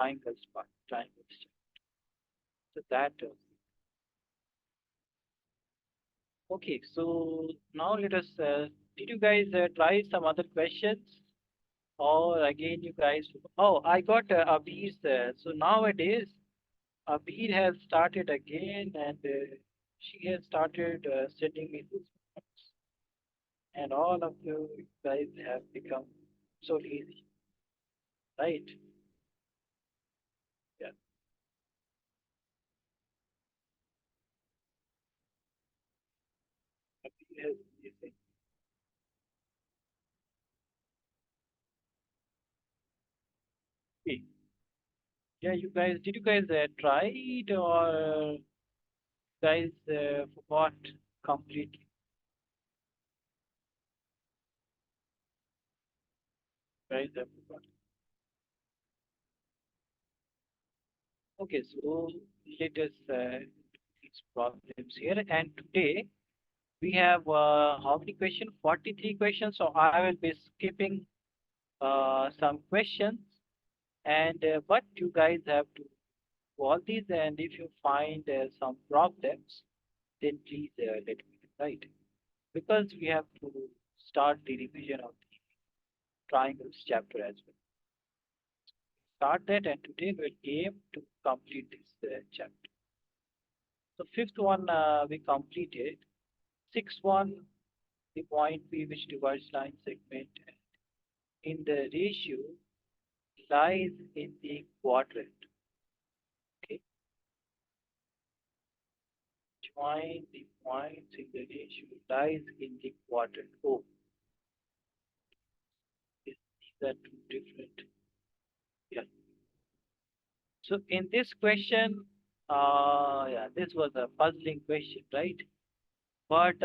triangles part, triangles. So that okay. So now let us. Did you guys try some other questions? Or again, you guys. Oh, I got Abir's. So nowadays, Abir has started again, and she has started sending me these points. And all of you guys have become so lazy, right? Yeah. Abir has using. Okay. Yeah, you guys. Did you guys try it or guys forgot completely? Guys have forgot. Okay, so let us these problems here. And today we have how many questions? 43 questions. So I will be skipping some questions, and but you guys have to do all these. And if you find some problems, then please let me know, right? Because we have to start the revision of the triangles chapter as well. Start that, and today we'll aim to complete this chapter. So fifth one we completed. Sixth one, the point P which divides line segment in the ratio lies in the quadrant. Okay, join the points in the ratio lies in the quadrant. Oh, these are two different. Yeah. So in this question, yeah, this was a puzzling question, right? But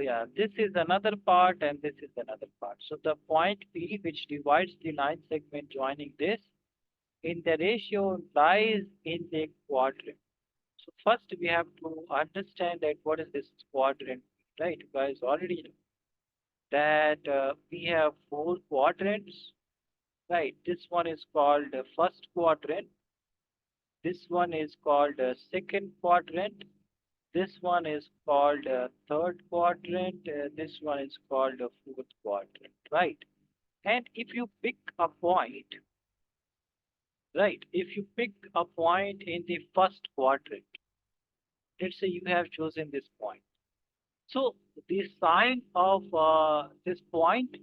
yeah, this is another part and this is another part. So the point P which divides the line segment joining this in the ratio lies in the quadrant. So first we have to understand that what is this quadrant, right? You guys already know that we have four quadrants, right? This one is called first quadrant. This one is called second quadrant. This one is called third quadrant. This one is called fourth quadrant, right? And if you pick a point, right? If you pick a point in the first quadrant, let's say you have chosen this point. So the sign of this point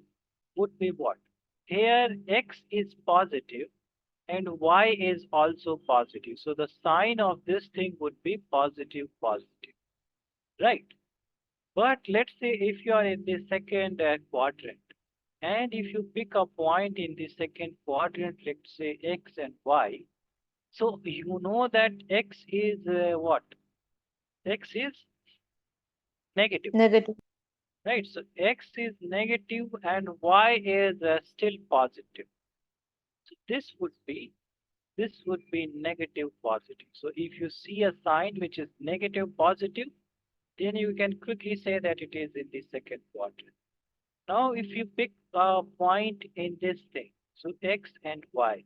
would be what? Here x is positive and y is also positive. So the sign of this thing would be positive, positive, right? But let's say if you are in the second quadrant, and if you pick a point in the second quadrant, let's say x and y, so you know that x is what? X is negative, Negative. right? So x is negative and y is still positive. So this would be negative positive. So if you see a sign which is negative positive, then you can quickly say that it is in the second quadrant. Now, if you pick a point in this thing, so x and y,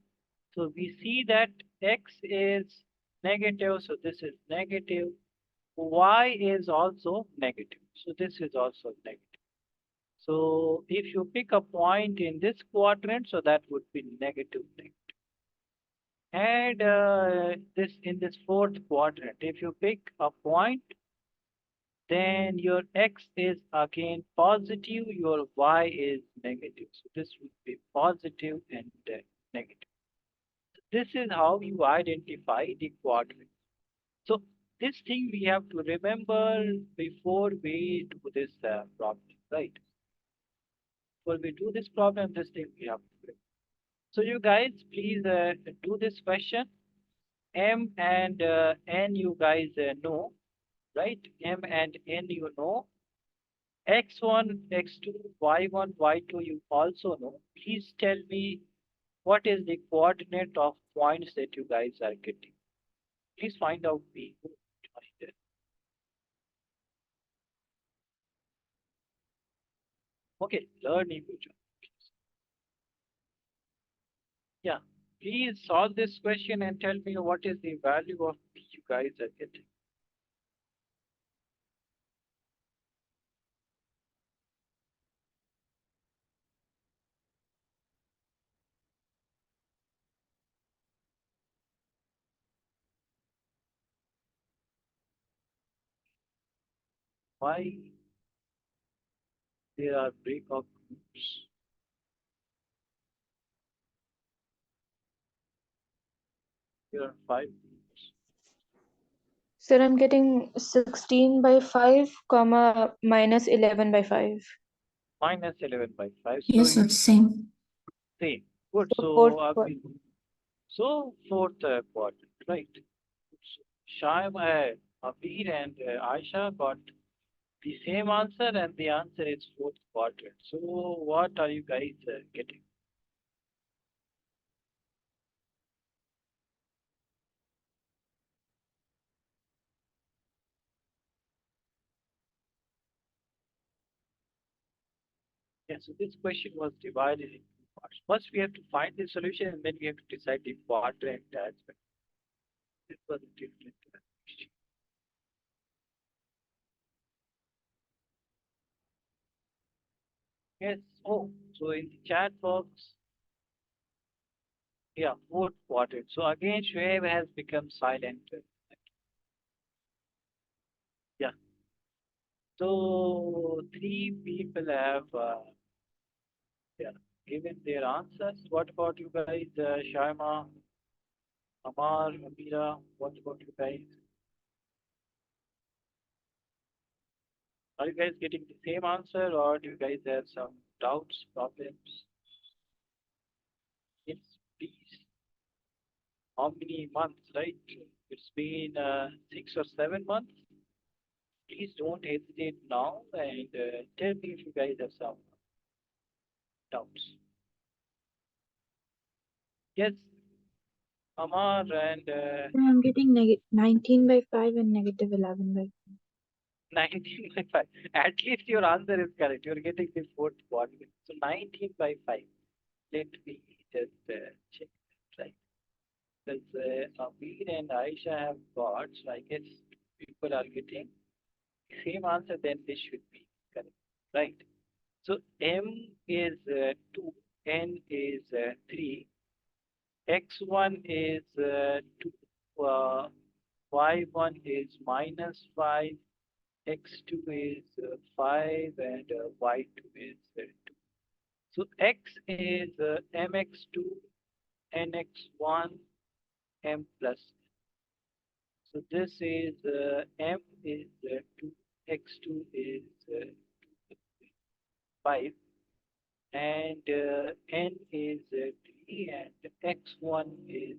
so we see that x is negative, so this is negative. Y is also negative, so this is also negative. So if you pick a point in this quadrant, so that would be negative, negative. And this in this fourth quadrant, if you pick a point, then your x is again positive, your y is negative. So this would be positive and negative. This is how you identify the quadrant. So this thing we have to remember before we do this problem, right? Before we do this problem, this thing we have to remember. So you guys, please do this question. M and N you guys know, right? M and N you know. X1, X2, Y1, Y2 you also know. Please tell me what is the coordinate of points that you guys are getting. Please find out me. Okay, learn Learnivio. Yeah. Please solve this question and tell me what is the value of P you guys are getting. Why there are breakout groups? There are five groups. Sir, I'm getting 16 by 5, comma, minus 11 by 5. Minus 11 by 5. So Yes, sir. you Same. say, good. So So, fourth one. so fourth quadrant, right? So, Shaim, Abir and Aisha got the same answer, and the answer is fourth quadrant. So, what are you guys getting? Yeah, so this question was divided into two parts. First, we have to find the solution, and then we have to decide the quadrant as well. This was a different question. Yes. Oh, so in the chat box, yeah, fourth quadrant. So again, Shoaib has become silent. Yeah. So three people have yeah, given their answers. What about you guys, Shaima, Amar, Amira? What about you guys? Are you guys getting the same answer, or do you guys have some doubts, problems? Yes, please. How many months, right? It's been 6 or 7 months. Please don't hesitate now and tell me if you guys have some doubts. Yes, Amar and I'm getting 19 by 5 and negative 11 by 19 by 5. At least your answer is correct. You're getting the fourth quadrant. So 19 by 5. Let me just check that, right. Because Amir and Aisha have got, so I guess people are getting the same answer, then this should be correct. Right. So M is 2, N is 3, X1 is 2, Y1 is minus 5, X2 is 5, and Y2 is 2. So X is MX2, NX1, M plus. So this is M is 2, X2 is 5, and N is 3, and X1 is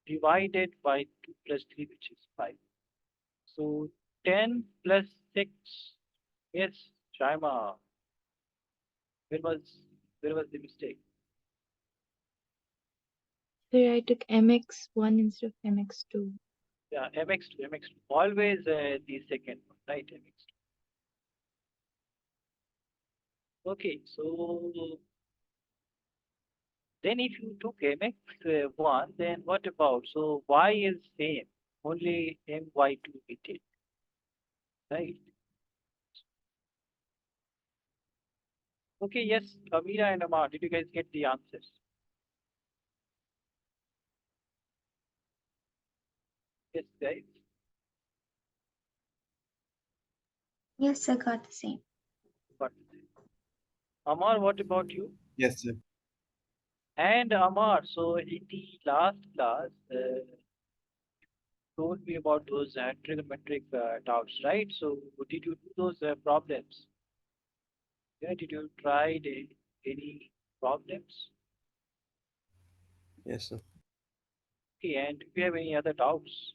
divided by 2 plus 3, which is 5. So 10 plus 6. Yes, Shaima, where was where was the mistake? Sir, I took MX1 instead of MX2. Yeah, MX2, MX2. Always the second one, right? MX2. Okay, so then if you took MX1, then what about? So Y is same, only MY2 we did, right? Okay, yes, Amira and Amar, did you guys get the answers? Yes, guys. Yes, I got the same. Got it. Amar, what about you? Yes, sir. And Amar, so in the last class, told me about those trigonometric doubts, right? So did you do those problems? Yeah, did you try any problems? Yes, sir. Okay, and do you have any other doubts?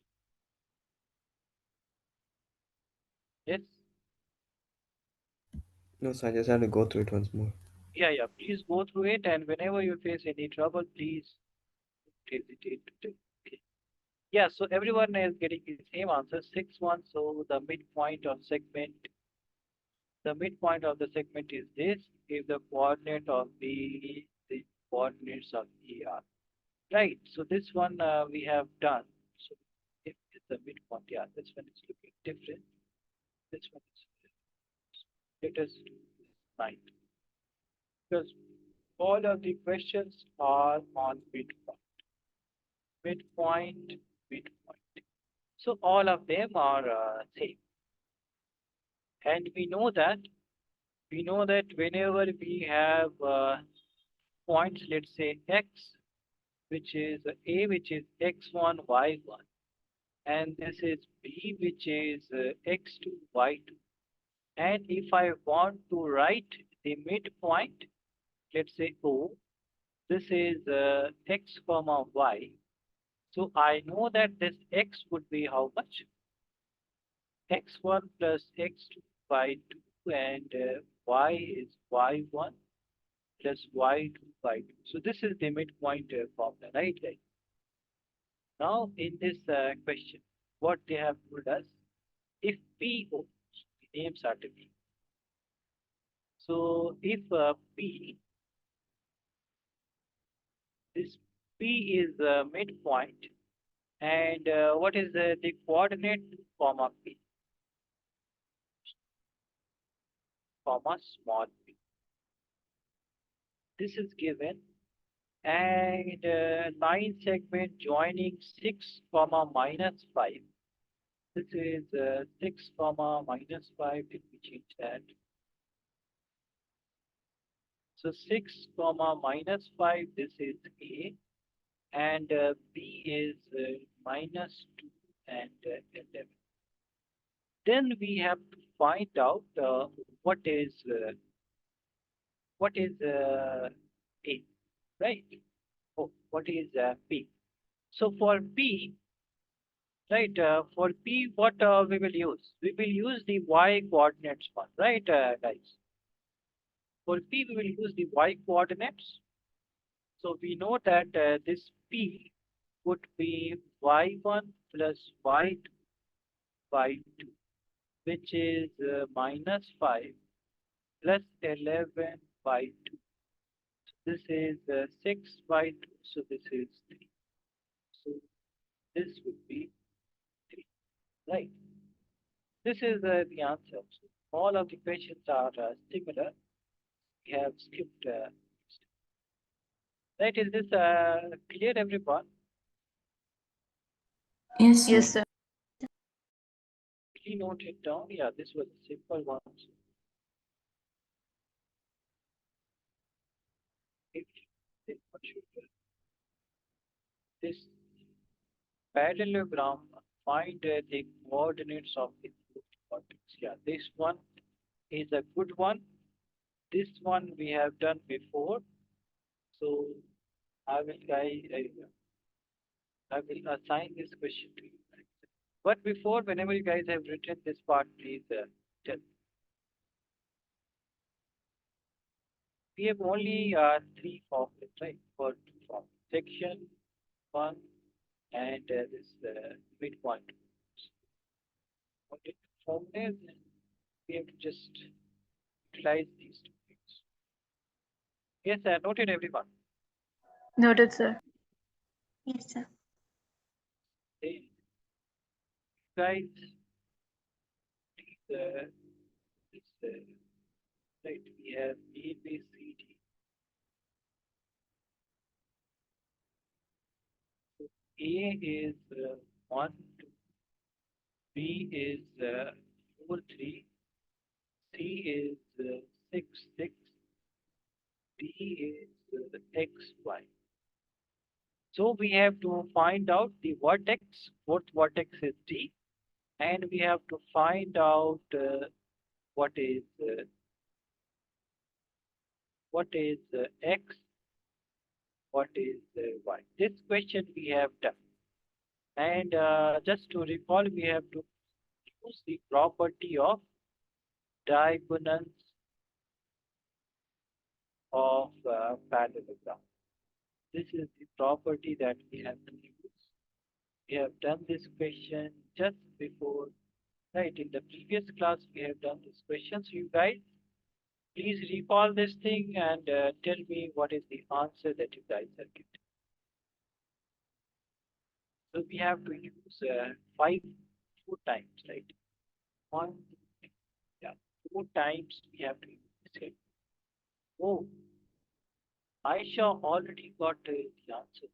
Yes? No, sir, I just had to go through it once more. Yeah, yeah. Please go through it, and whenever you face any trouble, please don't hesitate to take. Okay. Yeah, so everyone is getting the same answer, 6-1. So the midpoint of the segment is this. If the coordinate of the coordinates of AR. Right. So this one we have done. So if it's the midpoint, yeah, this one is looking different. This one is let us do this 9 because all of the questions are on midpoint, midpoint, midpoint. So all of them are same, and we know that whenever we have points, let's say x, which is a, which is x1, y1, and this is b, which is x2, y2. And if I want to write the midpoint, let's say O, this is x comma y. So I know that this x would be how much? x1 plus x2 by 2 and y is y1 plus y2 by 2. So this is the midpoint formula, right, guys? Now in this question, what they have told us, if PO, the names are different. So if P, this P is midpoint, and what is the coordinate comma P, comma small p. This is given, and line segment joining 6 comma minus 5. This is 6 comma minus 5. Let me change that. So 6 comma minus 5. This is A, and B is minus 2 and 11. Then we have to find out what is A, right? Oh, what is P? So for P, right? For P, what we will use? We will use the y coordinates one, right, guys? For P, we will use the y coordinates. So we know that this P would be y1 plus y2 by 2, which is minus 5 plus 11 by 2. This is 6 by 2, so this is 3. So this would be 3, right? This is the answer. So all of the questions are similar. We have skipped. Right? Is this clear, everyone? Yes, sir. Yes, sir. Quickly note it down. Yeah, this was a simple one. So if what should this parallelogram find the coordinates of the vertex? Yeah, this one is a good one. This one we have done before. So I will I will assign this question to you. But before, whenever you guys have written this part, please tell. We have only three formulas, right? For two formulas. Section one and this midpoint. Okay, formulas, and we have to just utilize these two things. Yes, noted everyone. Noted, sir. Yes, sir. Hey, guys, please, this, right, we have A, B, C, D. So A is 1, 2, B is 4, 3, C is 6, 6, D is X, Y. So we have to find out the vertex, fourth vertex is D, and we have to find out what is X, what is Y. This question we have done. And just to recall, we have to use the property of diagonals of parallelogram. This is the property that we have to use. We have done this question just before, right? In the previous class, we have done this question. So you guys Please recall this thing and tell me what is the answer that you guys are getting. So we have to use 4 times, right? One, yeah, 4 times we have to use it. Oh, Aisha already got the answer.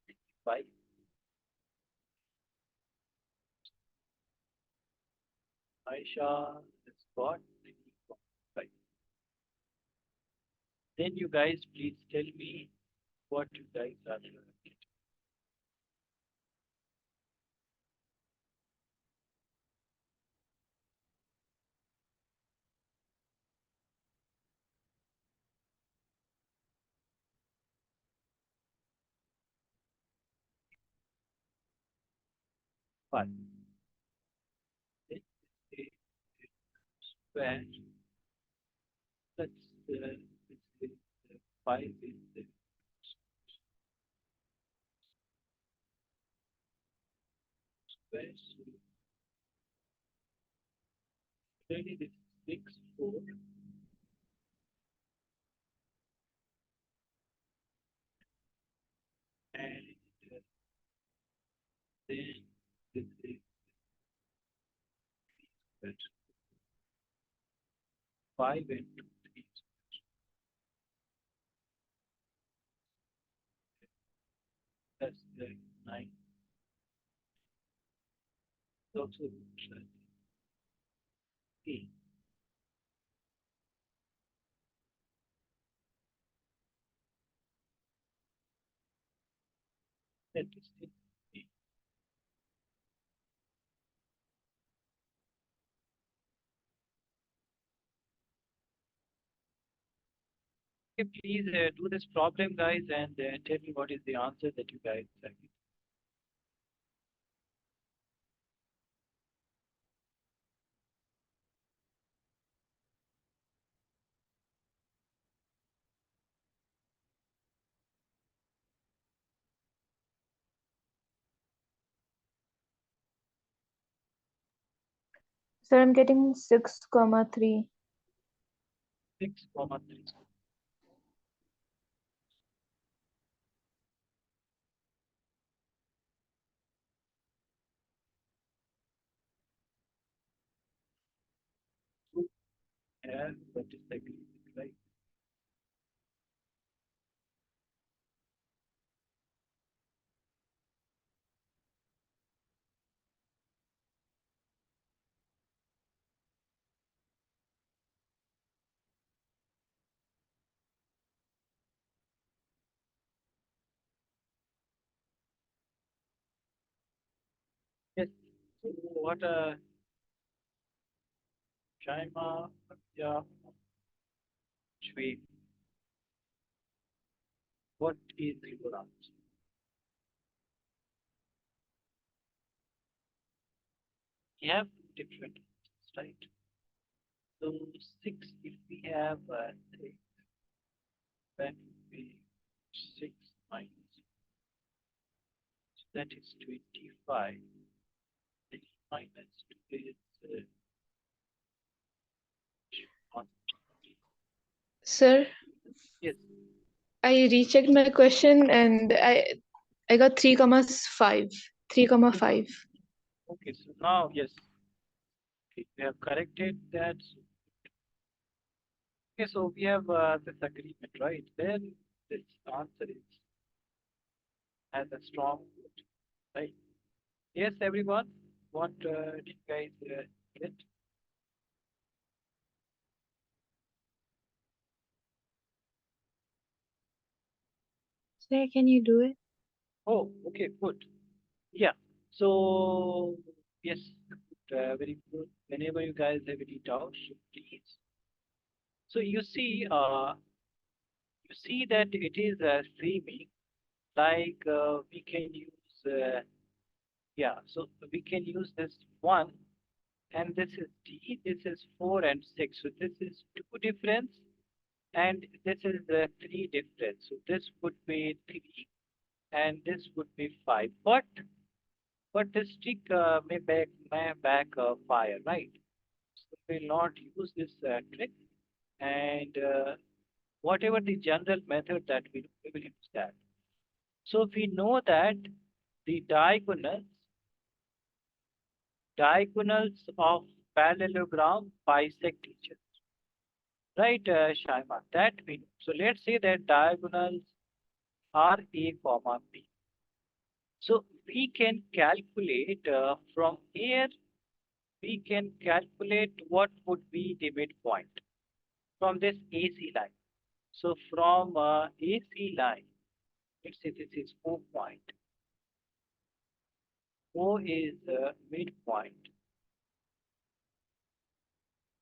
5. Aisha has got 5. Then you guys please tell me what you guys are doing. 5. Then say square. Let's say 5 is the square. So then it is 6, 4. And then this is square. 5 and 2, 3. That's the 9. Also, 8. That is 6. Okay, please do this problem, guys, and tell me what is the answer that you guys are getting. Sir, I'm getting 6,3. 6, 3. And what is the agreement, right? Yes. So what Shaima, yeah, Shwe, what is your answer? We have different answers, right? So 6, if we have 3, that would be 6 minus. So that is 25. 3 minus 2 is one. Sir, Yes. I rechecked my question and I got 3,5. 3,5. Okay, so now, yes, okay, we have corrected that. Okay, so we have this agreement, right? Then this answer is has a strong vote, right? Yes, everyone. What did you guys get? Sir, can you do it? Oh, okay, good. Yeah. So yes, very good. Whenever you guys have any doubts, please. So you see that it is streaming. Like we can use, yeah. So we can use this 1, and this is D. This is 4 and 6. So this is 2 difference, and this is 3 difference. So this would be 3, and this would be 5. But the stick may back fire, right? So we'll not use this trick. and whatever the general method that we will use that. So we know that the diagonals of parallelogram bisect each other. Right, Shaima? That we know. So let's say that diagonals are A comma B. So we can calculate from here, we can calculate what would be the midpoint from this AC line. So from AC line, let's say this is O point. O is midpoint.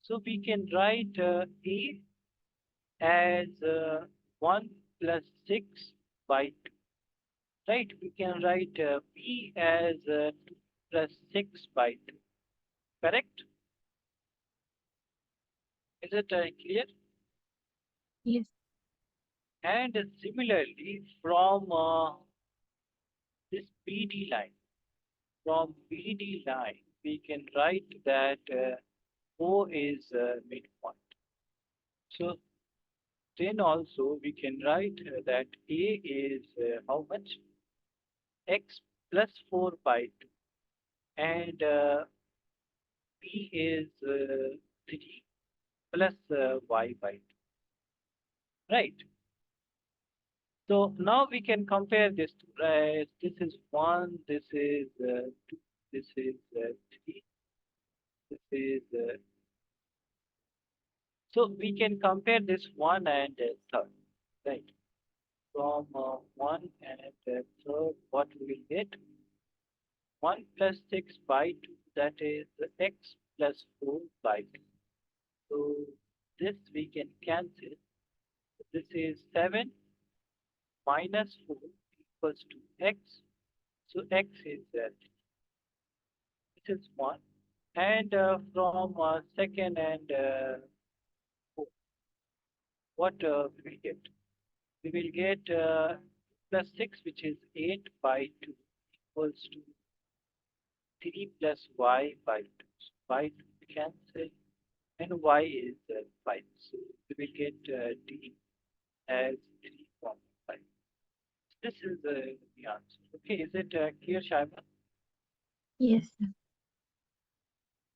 So we can write A as 1 plus 6 by 2. Right? We can write B as 2 plus 6 by 2. Correct? Is it clear? Yes. And similarly, from this BD line, we can write that O is midpoint. So then also we can write that A is how much? X plus 4 by 2. And B is 3 plus Y by 2. Right? So now we can compare this two, right? This is 1, this is 2, this is 3, this is so we can compare this 1 and third, right? From 1 and third, what we will get? 1 plus 6 by 2, that is x plus 4 by 2. So this we can cancel. This is 7 minus 4 equals to x. So x is this is 1. And from second and fourth, what we will get? We will get plus 6, which is 8 by 2 equals to 3 plus y by 2. So by 2 cancel, and y is 5. So we will get d as 3 comma 5. This is the answer. Okay, is it clear, Shaiba? Yes, sir.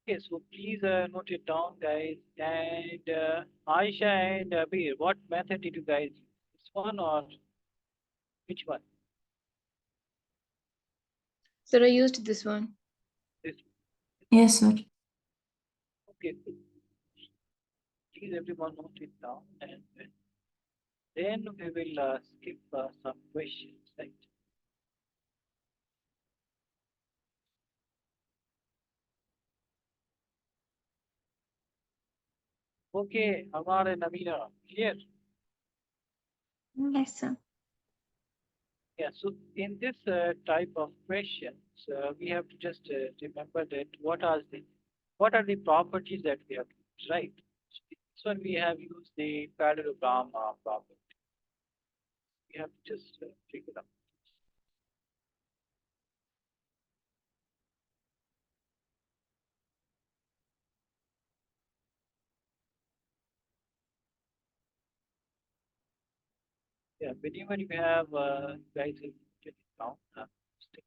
Okay, so please note it down, guys. And Aisha and Bir, what method did you guys use? This one or which one? Sir, I used this one. This. Yes, sir. Okay, please everyone note it down, and then we will skip some questions, right? Okay, Amar and Amina, clear? Yes, sir. Yeah, so in this type of questions, we have to just remember that what are the properties that we have to use, right? So this one we have used the parallelogram property. We have to just figure out. Yeah, whenever you have guys have put it down, just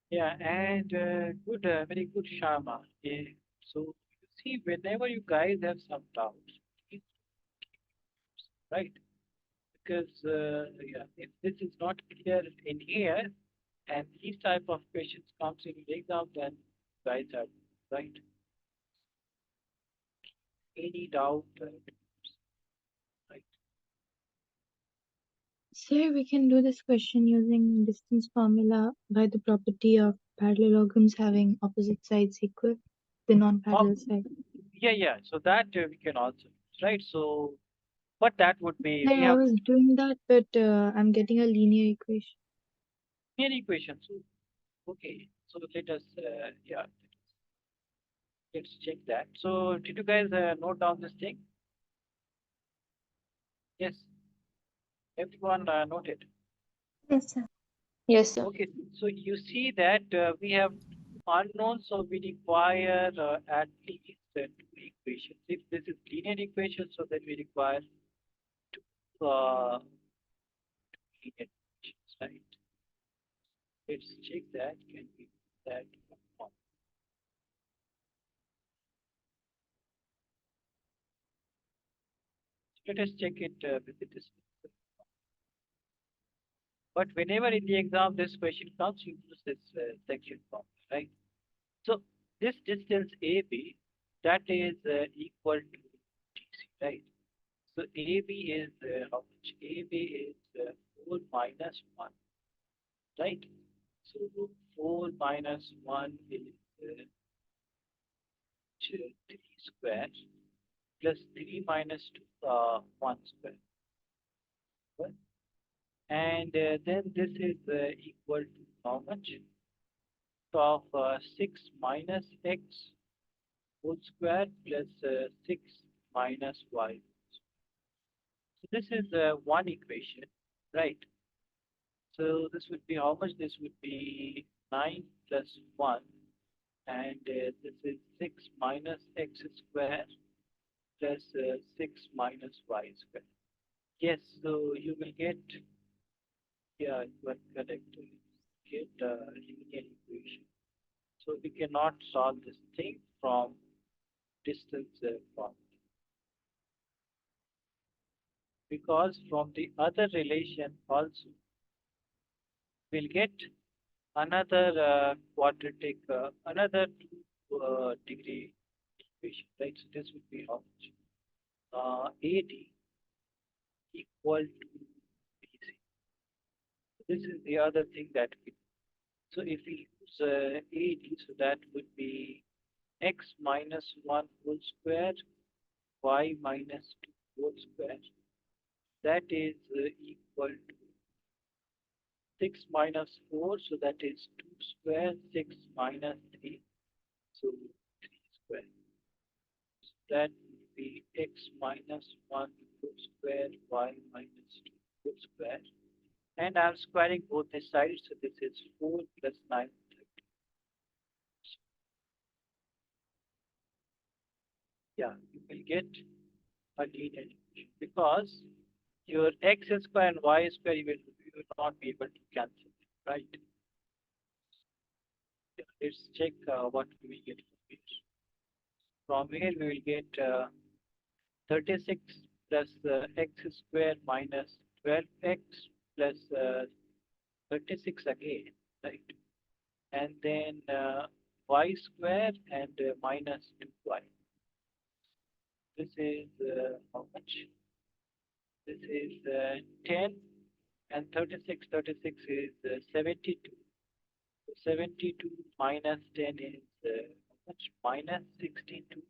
yeah, and good, very good, Shama. Yeah. So you see, whenever you guys have some doubts, please, right? Because yeah, if this is not clear in here, and these type of questions comes in the exam, then guys are right. Any doubt, right? Sir, we can do this question using distance formula by the property of parallelograms having opposite sides equal, the Oh, non-parallel side. yeah, yeah. So that we can also use, right? So, but that would be, we Like I have was doing that, but I'm getting a linear equation. linear equations. Okay, so let us, yeah, let's check that. So, did you guys note down this thing? Yes, everyone noted. Yes, sir. Yes, sir. Okay, so you see that we have unknowns, so we require at least two equations. If this is linear equation, so then we require two linear equations, right? Let's check that. Can we do that? Let us check it with this. But whenever in the exam this question comes, you use this section form, right? So this distance AB, that is equal to DC, right? So AB is how much? AB is 4 minus 1, right? So 4 minus 1 is 3 square plus 3 minus 2, 1 square. Right? And then this is equal to how much? Of 6 minus x whole square plus 6 minus y. So this is one equation, right? So this would be how much? This would be 9 plus 1, and this is 6 minus x square plus 6 minus y square. Yes, so you will get, yeah, you are correct. Get linear equation. So we cannot solve this thing from distance from, because from the other relation also we'll get another quadratic, another degree equation, right? So this would be how much? AD equal to BC. This is the other thing that we, so if we use AD, so that would be x minus 1 whole square, y minus 2 whole square. That is equal to 6 minus 4, so that is 2 square, 6 minus 3, so 3 square. So that would be x minus 1 whole square, y minus 2 whole square. And I'm squaring both the sides, so this is 4 plus 9, 30. Yeah, you will get a linear equation because your x square and y square you will not be able to cancel it, right? Yeah, let's check what we will get from here. From here we will get 36 plus x square minus 12x plus 36 again, right? And then y square and minus 2y. This is how much? This is 10 and 36. 36 is 72. So 72 minus 10 is how much? Minus 62.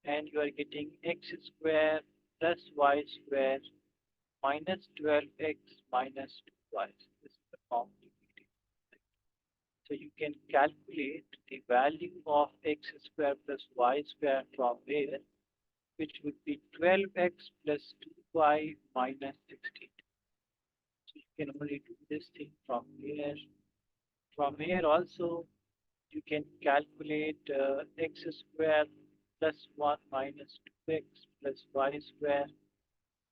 And you are getting x square plus y square minus 12x minus 2y. This is the form you get. So you can calculate the value of x square plus y square from here, which would be 12x plus 2y minus 16. So you can only do this thing from here. From here also, you can calculate x square plus 1 minus 2x plus y square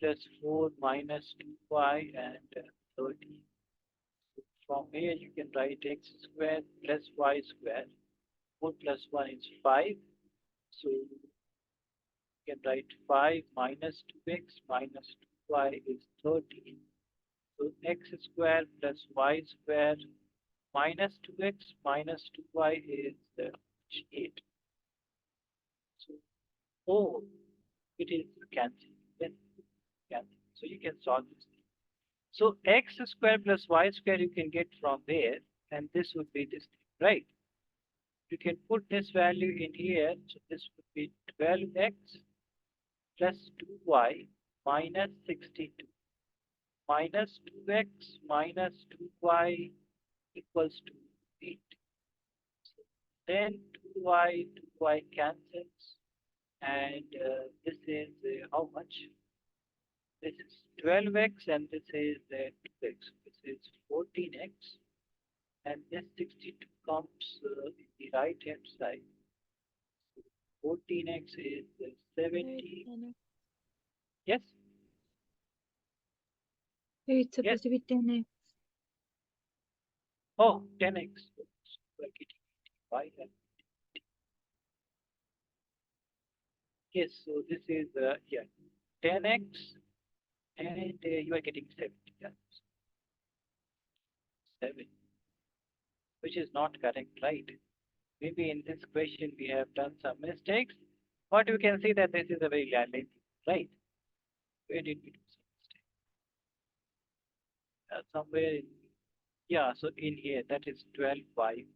plus 4 minus 2y and 30. So from here, you can write x square plus y square. 4 plus 1 is 5. So you can write 5 minus 2x minus 2y is 30. So x square plus y square minus 2x minus 2y is 8. So, oh, it is cancelled. Then cancel. So you can solve this. So x square plus y square you can get from there, and this would be this thing, right? You can put this value in here. So this would be 12x plus 2y minus 62 minus 2x minus 2y equals to 8. Then 2y cancels, and this is how much? This is 12x, and this is 2x. This is 14x, and this 62 comes in the right hand side. 14x is 70. Yes, It's yes. supposed to be 10x. Oh, 10x. So we're getting y. Yes, so this is yeah, 10x, and you are getting 70. Yeah, 7, which is not correct, right? Maybe in this question we have done some mistakes, but you can see that this is a very lengthy, right? Where did we do some mistake? Somewhere in, yeah, so in here, that is 12y, right?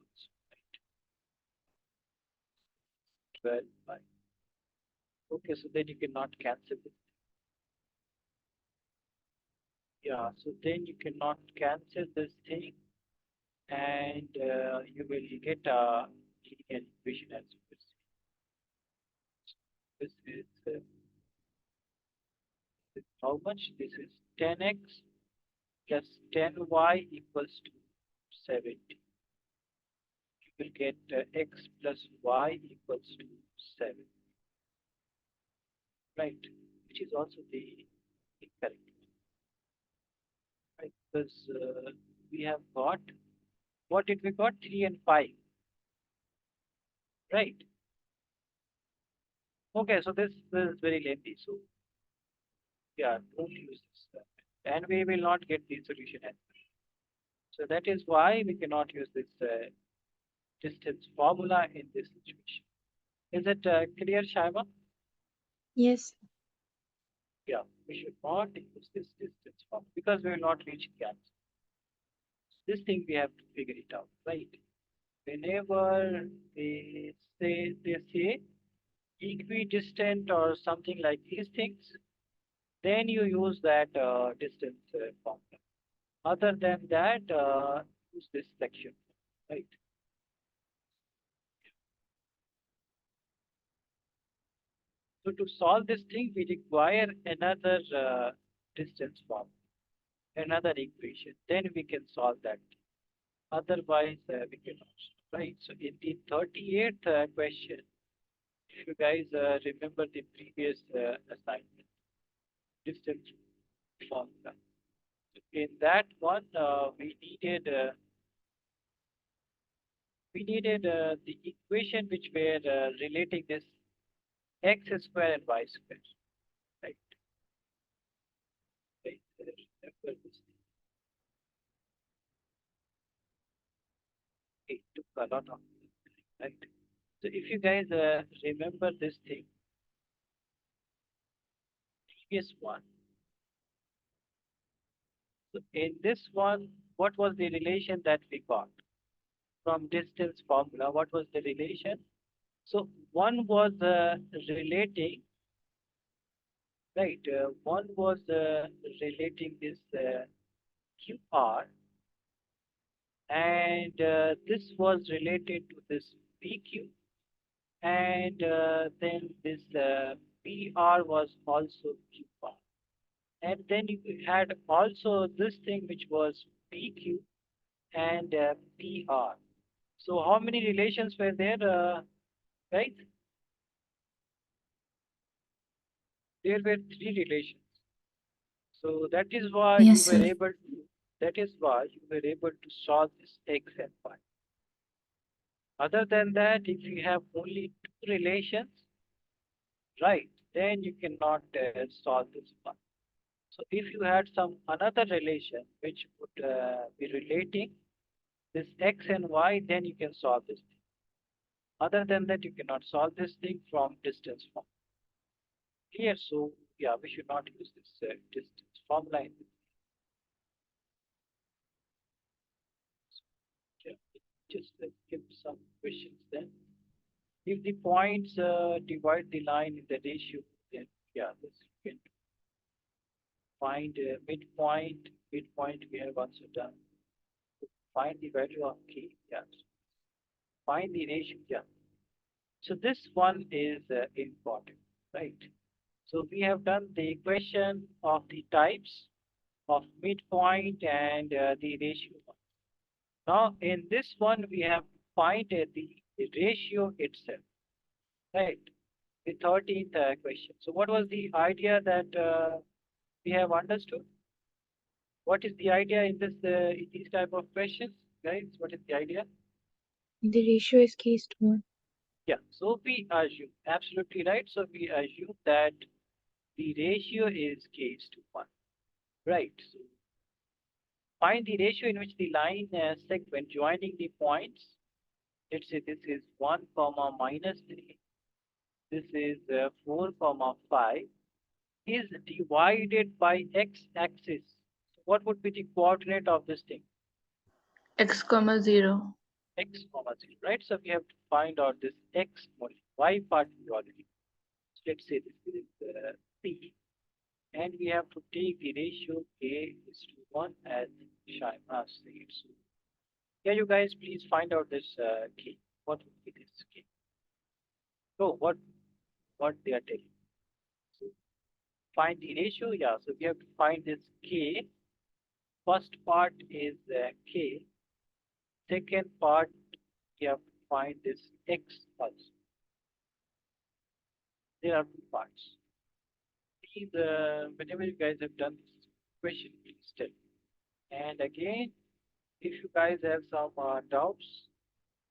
12y. Okay, so then you cannot cancel this. Yeah, so then you cannot cancel this thing, and you will get a linear equation as you will see. This is how much? This is 10x plus 10y equals to 70. You will get x plus y equals to 7, right? Which is also the incorrect one, right? Because we have got, what did we got? 3 and 5, right? Okay, so this is very lengthy. So yeah, don't use this. And we will not get the solution as well. So that is why we cannot use this distance formula in this situation. Is it clear, Shaima? Yes. Yeah, we should not use this distance formula because we will not reach the answer. This thing we have to figure it out, right? Whenever they say equidistant or something like these things, then you use that distance formula. Other than that, use this section, right? So to solve this thing, we require another distance formula, another equation. Then we can solve that. Otherwise, we cannot. Right. So in the 38th question, if you guys remember the previous assignment, distance formula. In that one, we needed the equation which were relating this x square and y square. Right. Right. Remember this. It took a lot of time, right. So if you guys remember this thing, previous one. So in this one, what was the relation that we got from distance formula? What was the relation? So one was relating, right? One was relating this QR, and this was related to this PQ, and then this PR was also QR. And then you had also this thing which was PQ and PR. So how many relations were there, right? There were 3 relations. So that is why you Yes, were sir. able to, that is why you were able to solve this x and y. Other than that, if you have only 2 relations, right, then you cannot solve this one. So if you had some another relation which would be relating this x and y, then you can solve this thing. Other than that, you cannot solve this thing from distance form. Clear? So yeah, we should not use this distance formula in this. Yeah, just give some questions then. If the points divide the line in the ratio, then Yeah, this you can find midpoint. Midpoint we have also done. Find the value of k. Yeah. Find the ratio. Yeah. So this one is important, right? So we have done the equation of the types of midpoint and the ratio. Now in this one we have to find the ratio itself, right? The 13th question. So what was the idea that we have understood? What is the idea in this in these type of questions, guys? What is the idea? The ratio is case to 1. Yeah. So we assume absolutely right. So we assume that the ratio is case to 1, right? So find the ratio in which the line segment joining the points. Let's say this is 1 comma minus 3. This is 4 comma 5 is divided by x-axis. So what would be the coordinate of this thing? X comma 0. X comma 0, right? So we have to find out this x only. Y part we already. So let's say this is p, and we have to take the ratio k is to 1 as Shaima said. So yeah, you guys please find out this k. What would be this k? So what they are telling. So find the ratio. Yeah, so we have to find this k. First part is k. Second part, we have to find this x also. There are two parts. Please, whenever you guys have done this question, please tell me. And again, if you guys have some doubts,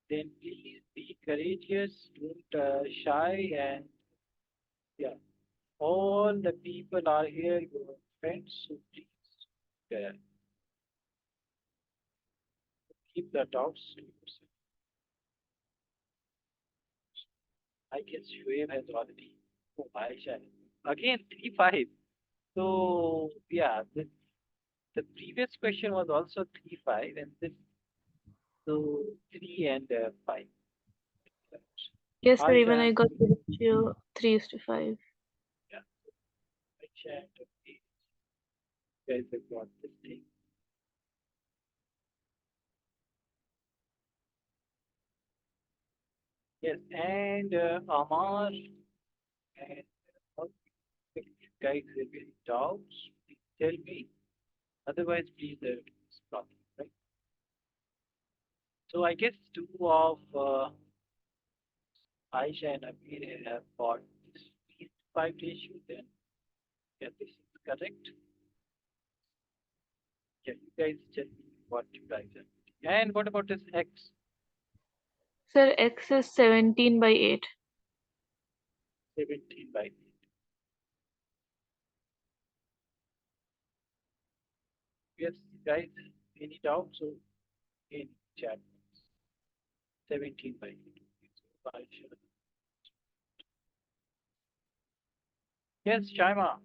then please be courageous, don't shy, and yeah, all the people are here, your friends, so please keep the doubts to yourself. I guess Shoaib has already. Oh, Aisha. Again, 3-5. So yeah, the previous question was also 3-5, and this so 3 and 5. Yes, sir, even Aisha, I got the ratio 3:5. yeah, Aisha and okay, guys have got this thing. Yes, and Amar and if you guys have any doubts, please tell me. Otherwise, please stop. Right. So I guess two of Aisha and Amir have got this 3:5 ratio. Then yeah, this is correct. Yeah, you guys tell me what you guys have. And what about this X? Sir, X is 17/8. 17/8. Yes, guys, any doubts? So in chat. 17/8. So Aisha. Yes, Shaima,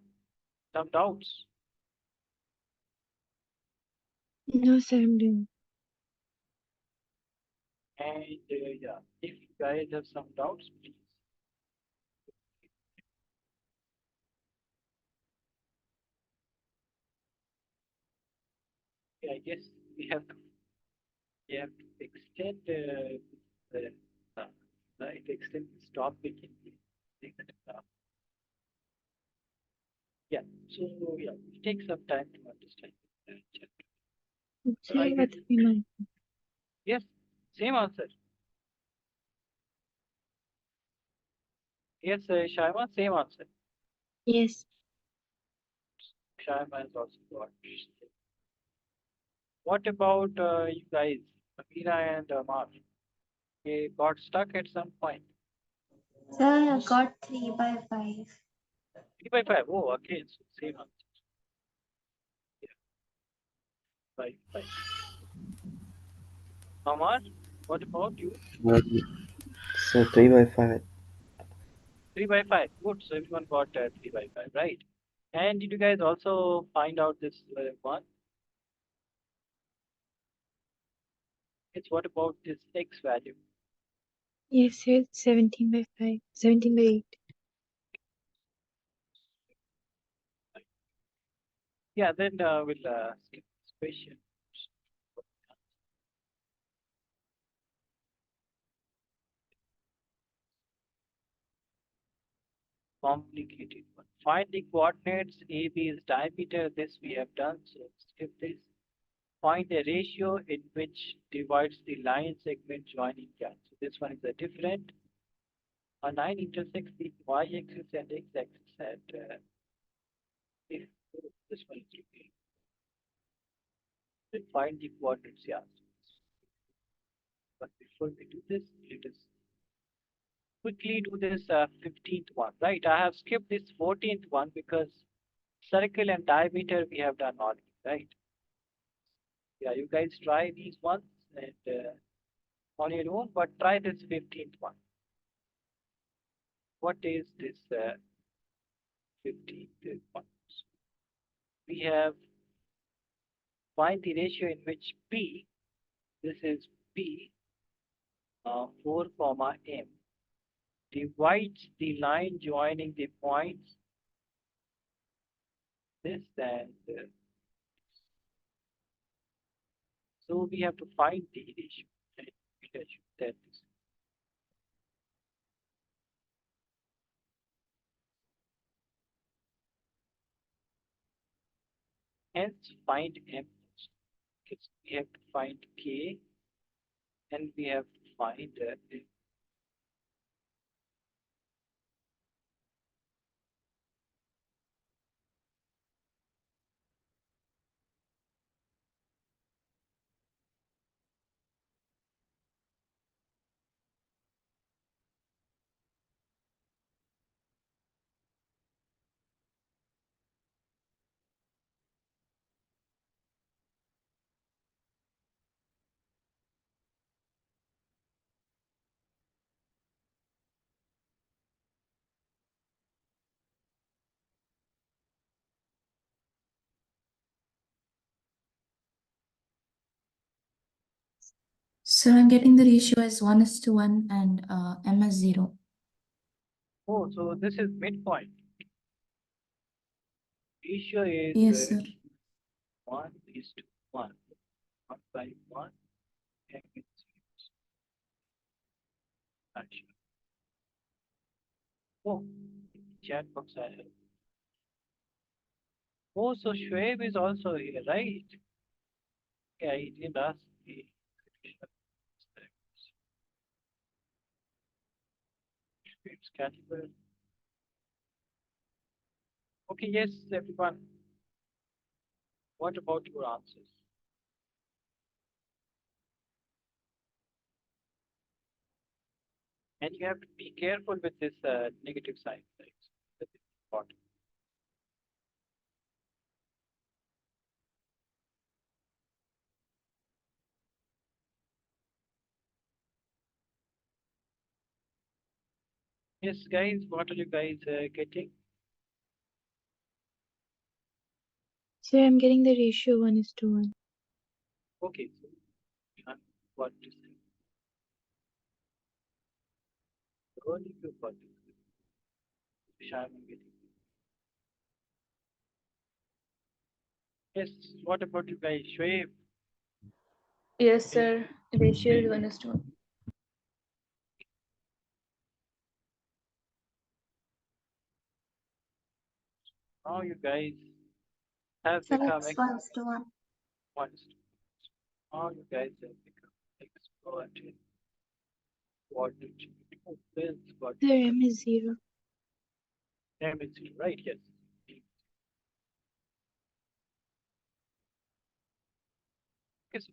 some doubts. No, sir, I'm doing. And yeah, if you guys have some doubts, please. Yeah, I guess we have to extend right, extend this topic in the next yeah. So yeah, it takes some time to understand the chapter. But I Sir, guess what's the name? yes, same answer. Yes, Shaima, same answer. Yes. Shaima has also got. What about you guys, Amira and Amar? They got stuck at some point. Sir, I got 3/5. 3/5. Oh, again, so same answer. Yeah, 5/5. Amar, what about you? So 3/5. 3/5. Good. So everyone got 3/5, right? And did you guys also find out this one? It's what about this x value? Yes, sir, 17/5. 17/8. Yeah, then we'll skip this question. Complicated one. Find the coordinates. AB is diameter. This we have done, so skip this. Find a ratio in which divides the line segment joining cat. So this one is a different. A line intersects the y-axis and x-axis at if this one is repeated. Then find the coordinates. Yeah. But before we do this, let us quickly do this 15th one. Right. I have skipped this 14th one because circle and diameter we have done already. Right. Yeah. You guys try these ones and on your own, but try this 15th one. What is this 15th one? We have find the ratio in which P, this is P, 4 comma M, divides the line joining the points this and so we have to find the ratio. And we'll assume that this. Hence, find M. Because we have to find K and we have to find M. So I'm getting the ratio as 1:1 and M as 0. Oh, so this is midpoint. Ratio is Yes, sir. 1:1. 1 by 1. And it's actually. Oh, chat box I have. Oh, so Shoaib is also here, right? Yeah, I didn't ask the Shoaib's caliber. Okay, yes, everyone. What about your answers? And you have to be careful with this negative sign. Right? That is important. Yes, guys, what are you guys getting? So I'm getting the ratio 1:1. Okay, so what is it? Learnivio what is it? Which I'm getting. Yes, what about you guys? Shoaib, Yes, sir. Ratio is 1:1. now you guys have So become it's 1:1. experts. Now you guys have become expert in what did you do? This, what Sir, M is 0. damage, right? Yes. Yes,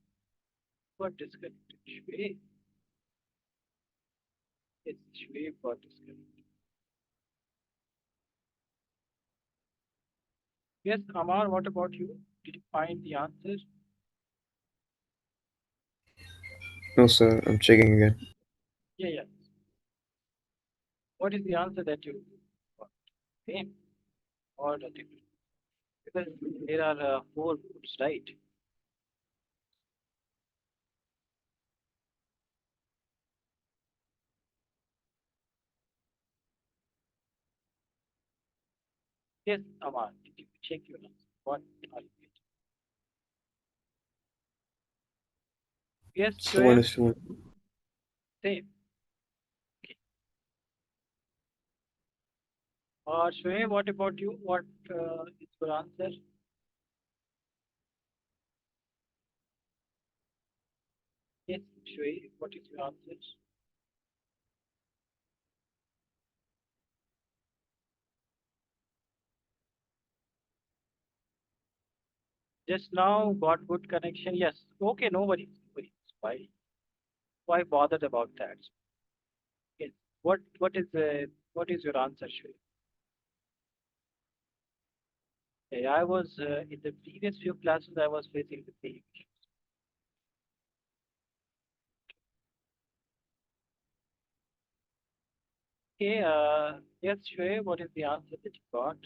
what disconnected? Shoaib. Yes, Shoaib got disconnected. Yes, Amar, what about you? Did you find the answer? No, sir. I'm checking again. Yeah, yeah. What is the answer that you got? Same or the different? Because there are 4 groups, right? Yes, Amar, did you check your answer? What are you getting? Yes, It's 1 Shoaib, is to 1. same. Okay. Shoaib, what about you? What is your answer? Yes, Shoaib, what is your answer? Just now got good connection. Yes. Okay, no worries. No worries. Why bothered about that? Yes. What is your answer, Shoaib? I was in the previous few classes I was facing the same issue. Okay, yes, Shoaib, what is the answer that you got?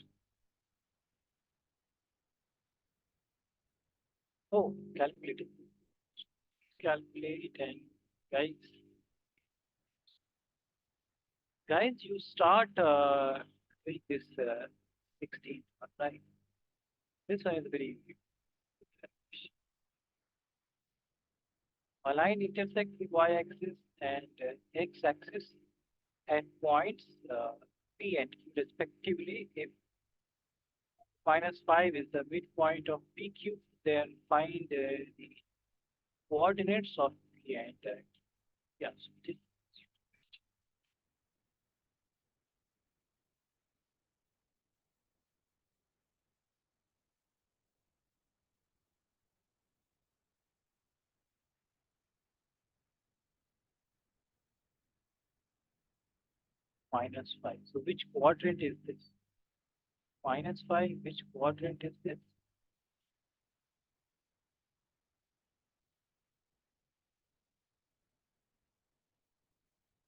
Oh, calculate it. Calculate and guys, you start doing this 16, right? This one is very easy. A line intersects the y-axis and x-axis at points P and Q respectively. If -5 is the midpoint of PQ, then find the coordinates of P and yeah, so this -5. So which quadrant is this? -5, which quadrant is this?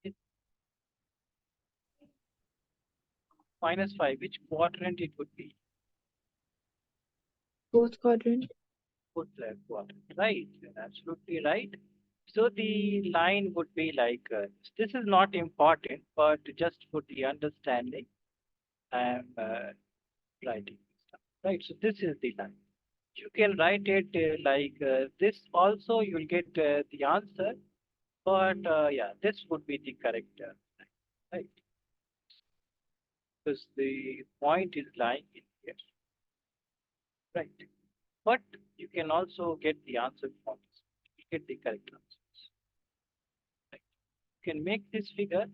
It's -5, which quadrant it would be? Fourth quadrant. Fourth quadrant, right? You're absolutely right. So the line would be like this is not important, but just for the understanding, I'm writing this down. Right. So this is the line. You can write it like this. Also, you'll get the answer. But yeah, this would be the correct line, right? Because the point is lying in here, right? But you can also get the answer from this. You get the correct answers. Right? You can make this figure,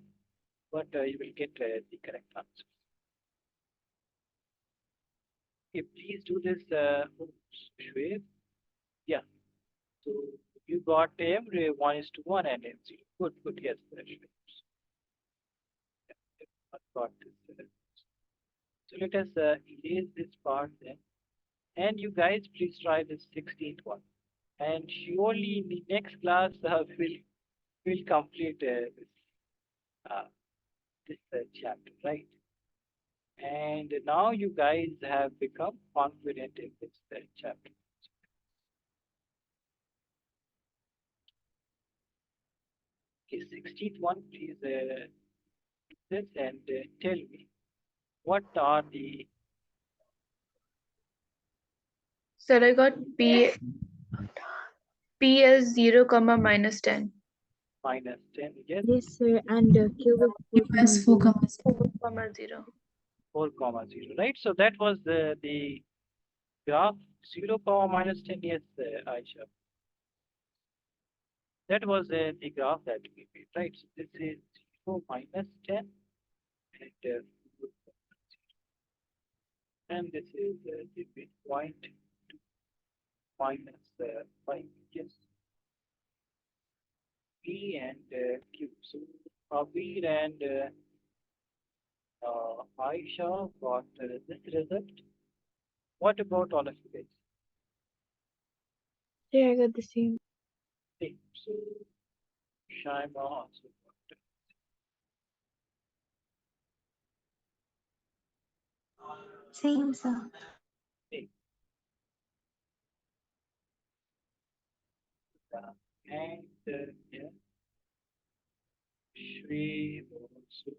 but you will get the correct answer. Okay, please do this, Shweb. Yeah. So you got every 1 is to 1 and then 0. Good, good. Yes, Shweb. Yeah, I've got this. So let us erase this part then. And you guys please try this 16th one. And surely in the next class we'll complete uh, this chapter, right? And now you guys have become confident in this chapter. Okay, 16th one, please this and tell me what are the Sir, I got P as 0, comma -10. -10, yes, Yes, sir. And Q is US 4, 4, comma 0. 4 comma 0, right? So that was the graph 0 comma -10, yes, Aisha. That was the graph that we made, right? So this is 0 -10 and and this is the midpoint -5. Yes, P and Q. So Abir and Aisha got this result. What about all of you guys? Yeah, I got the same. Same. So Shaima also got same, sir. same. And yeah, Shri also.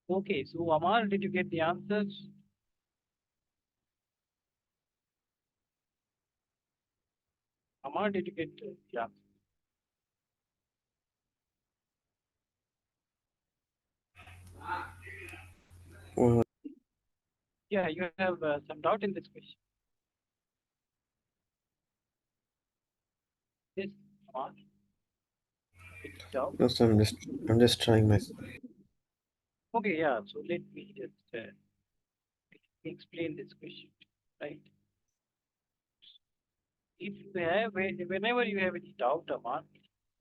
Okay, so Amar, did you get the answers? Amar, did you get yeah? Well, Yeah, you have some doubt in this question. Yes, Amar. Any doubt? no, sir, I'm just trying my. Okay, yeah. So let me just explain this question, right? If you have, whenever you have any doubt, Amar,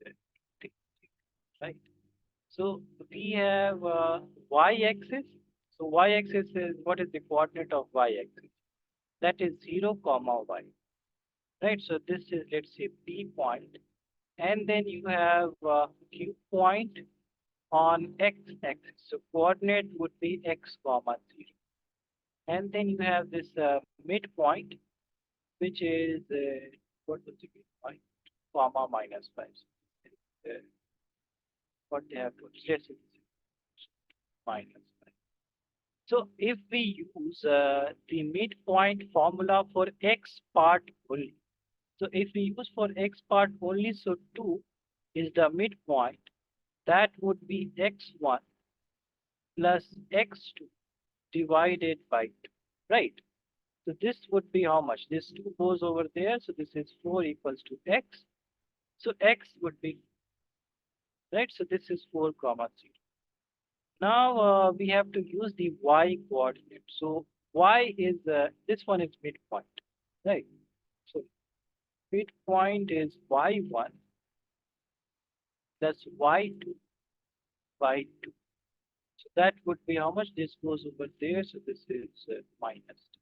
uh, right? So we have y-axis. So y-axis is what is the coordinate of y-axis? That is 0, comma y, right? So this is, let's say, P point, and then you have Q point on x-axis. So coordinate would be x, comma 0, and then you have this midpoint, which is what was the midpoint? Comma minus 5. So, what they have to, let's say minus 5. So if we use the midpoint formula for x part only, so if we use for x part only, so 2 is the midpoint, that would be x1 plus x2 divided by 2, right? So this would be how much? This 2 goes over there, so this is 4 equals to x. So x would be, right? So this is 4 comma 0. Now we have to use the y coordinate. So y is, this one is midpoint, right? So midpoint is y1 plus y2 by 2. So that would be how much? This goes over there, so this is minus 2.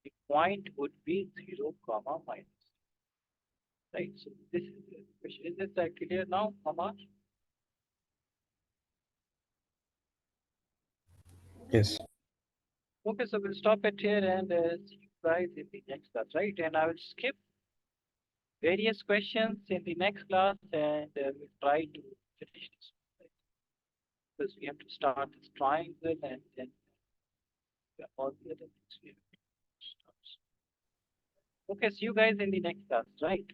The point would be 0, comma minus, right? So this is the question. Is this clear now, Amar? Yes. Okay, so we'll stop it here and see you guys in the next class, right? And I will skip various questions in the next class and we'll try to finish this, right? Because we have to start this triangle and then all the other things we have to start. Okay, see you guys in the next class, right?